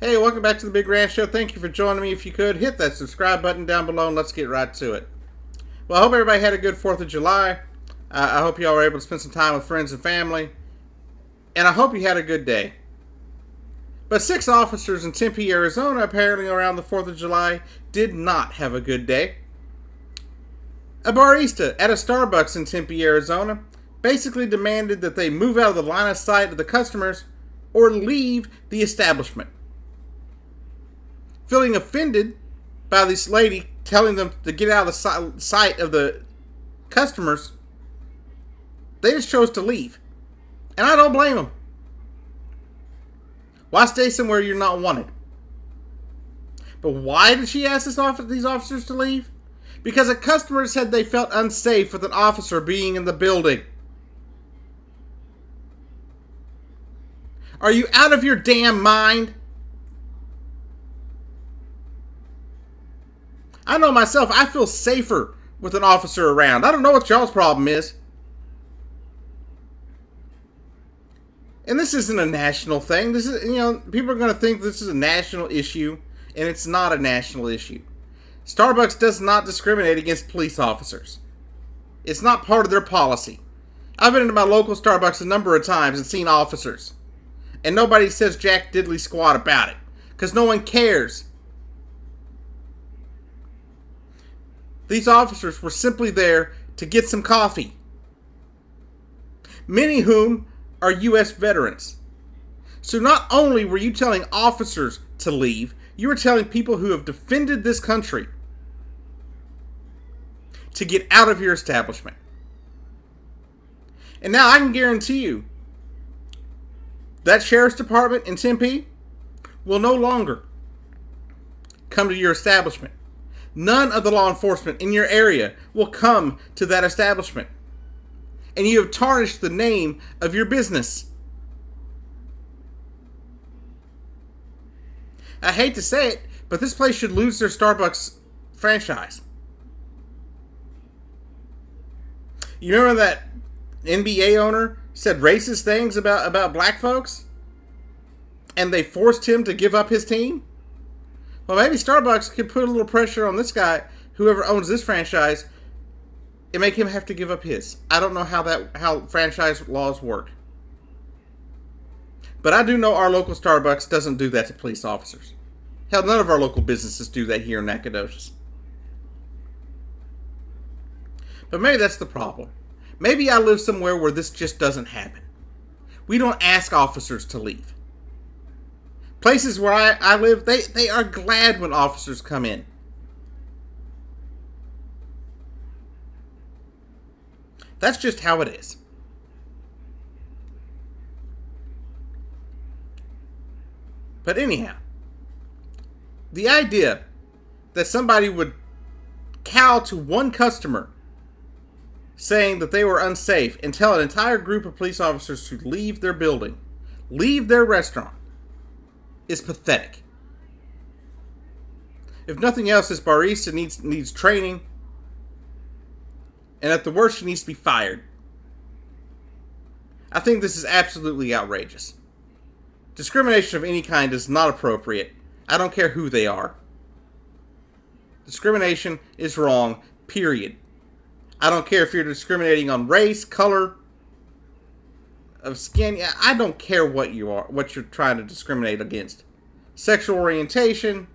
Hey, welcome back to the Big Ranch Show. Thank you for joining me. If you could, hit that subscribe button down below and let's get right to it. Well, I hope everybody had a good 4th of July. I hope you all were able to spend some time with friends and family. And I hope you had a good day. But 6 officers in Tempe, Arizona, apparently around the 4th of July, did not have a good day. A barista at a Starbucks in Tempe, Arizona, basically demanded that they move out of the line of sight of the customers or leave the establishment. Feeling offended by this lady telling them to get out of the sight of the customers, they just chose to leave. And I don't blame them. Why stay somewhere you're not wanted? But why did she ask these officers to leave? Because a customer said they felt unsafe with an officer being in the building. Are you out of your damn mind? I know myself, I feel safer with an officer around. I don't know what y'all's problem is. And this isn't a national thing. This is, people are going to think this is a national issue, and it's not a national issue. Starbucks does not discriminate against police officers. It's not part of their policy. I've been into my local Starbucks a number of times and seen officers. And nobody says jack diddly squat about it. Because no one cares. These officers were simply there to get some coffee. Many of whom are U.S. veterans. So not only were you telling officers to leave, you were telling people who have defended this country to get out of your establishment. And now I can guarantee you that sheriff's department in Tempe will no longer come to your establishment. None of the law enforcement in your area will come to that establishment. And you have tarnished the name of your business. I hate to say it, but this place should lose their Starbucks franchise. You remember that NBA owner said racist things about black folks? And they forced him to give up his team? Well, maybe Starbucks could put a little pressure on this guy, whoever owns this franchise, and make him have to give up his. I don't know how franchise laws work. But I do know our local Starbucks doesn't do that to police officers. Hell, none of our local businesses do that here in Nacogdoches. But maybe that's the problem. Maybe I live somewhere where this just doesn't happen. We don't ask officers to leave. Places where I live, they are glad when officers come in. That's just how it is. But anyhow, the idea that somebody would cow to one customer saying that they were unsafe and tell an entire group of police officers to leave their building, leave their restaurant, is pathetic. If nothing else, this barista needs training, and at the worst, she needs to be fired. I think this is absolutely outrageous. Discrimination of any kind is not appropriate. I don't care who they are. Discrimination is wrong, period. I don't care if you're discriminating on race, color, of skin. I don't care what you are, what you're trying to discriminate against. Sexual orientation,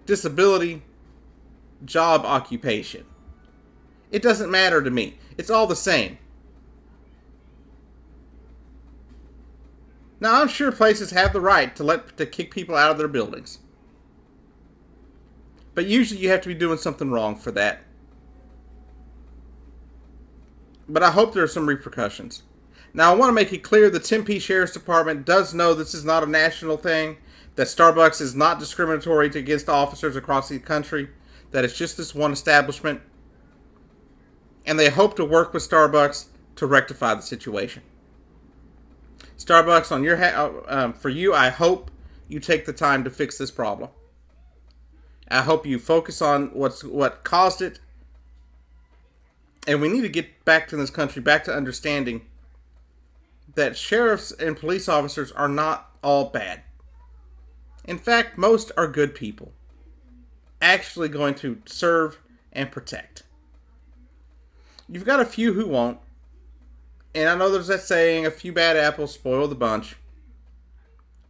disability, job occupation. It doesn't matter to me. It's all the same. Now, I'm sure places have the right to kick people out of their buildings. But usually you have to be doing something wrong for that. But I hope there are some repercussions. Now, I want to make it clear the Tempe Sheriff's Department does know this is not a national thing, that Starbucks is not discriminatory against officers across the country, that it's just this one establishment, and they hope to work with Starbucks to rectify the situation. Starbucks, for you, I hope you take the time to fix this problem. I hope you focus on what caused it, and we need to get back to this country, back to understanding that sheriffs and police officers are not all bad. In fact, most are good people, actually going to serve and protect. You've got a few who won't, and I know there's that saying, a few bad apples spoil the bunch,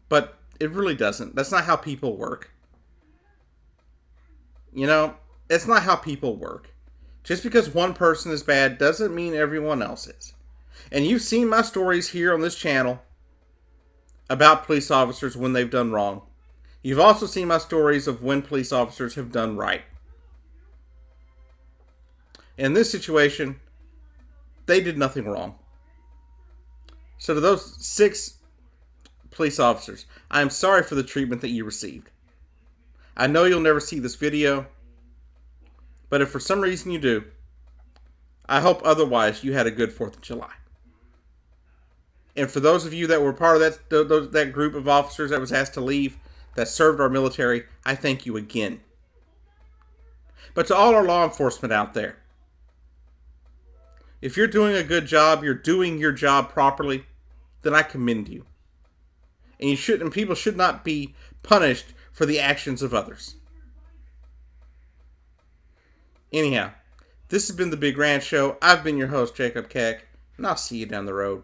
but it really doesn't. That's not how people work. You know, it's not how people work. Just because one person is bad doesn't mean everyone else is. And you've seen my stories here on this channel about police officers when they've done wrong. You've also seen my stories of when police officers have done right. In this situation, they did nothing wrong. So to those 6 police officers, I am sorry for the treatment that you received. I know you'll never see this video, but if for some reason you do, I hope otherwise you had a good 4th of July. And for those of you that were part of that group of officers that was asked to leave, that served our military, I thank you again. But to all our law enforcement out there, if you're doing a good job, you're doing your job properly, then I commend you. And people should not be punished for the actions of others. Anyhow, this has been the Big Ranch Show. I've been your host, Jacob Keck, and I'll see you down the road.